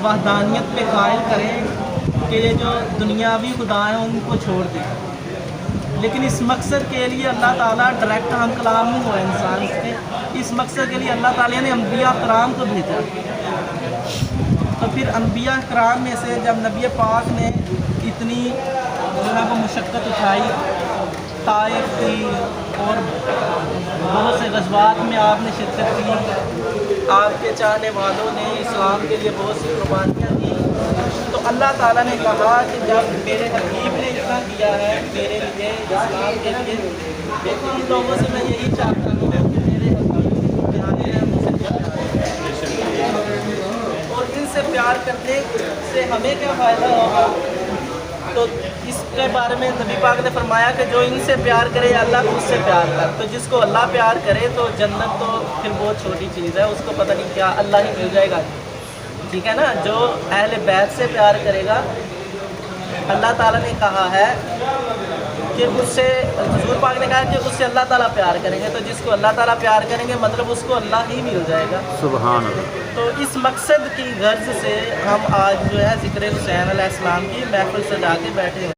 वहदानियत पे कायल करें कि ये जो दुनियावी खुदा हैं उनको छोड़ दें। लेकिन इस मकसद के लिए अल्लाह ताला डायरेक्ट हम कलाम नहीं हुआ इंसान से, इस मकसद के लिए अल्लाह ताला ने अम्बिया कराम को भेजा। तो फिर अम्बिया कराम में से जब नबी पाक ने इतनी जो है वो मुशक्क़त उठाई, ताइफ की और बहुत से गज़वात में आपने शिरकत की, आपके चाहने वालों ने इस्लाम के लिए बहुत सी कुर्बानियाँ दी। तो अल्लाह ताला ने कहा कि जब मेरे हबीब ने इतना किया है मेरे लिए इस्लाम के लिए, देखो इन लोगों से मैं यही चाहता हूँ कि मेरे हबीब प्यारे हैं, मुझसे प्यार करें। और इनसे प्यार करने से हमें क्या फ़ायदा होगा? तो इसके बारे में नबी पाक ने फरमाया कि जो इनसे प्यार करे अल्लाह तो उससे प्यार कर। तो जिसको अल्लाह प्यार करे तो जन्नत तो फिर बहुत छोटी चीज़ है, उसको पता नहीं क्या अल्लाह ही मिल जाएगा, ठीक है ना। जो अहले बैत से प्यार करेगा, अल्लाह ताला ने कहा है कि उससे, हुजूर पाक ने कहा कि उससे अल्लाह ताला प्यार करेंगे। तो जिसको अल्लाह ताला प्यार करेंगे मतलब उसको अल्लाह ही मिल जाएगा। सुभान अल्लाह। तो इस मकसद की गर्ज से हम आज जो है ज़िक्र हुसैन अलैहिस्सलाम की महफिल सजा के बैठे हैं।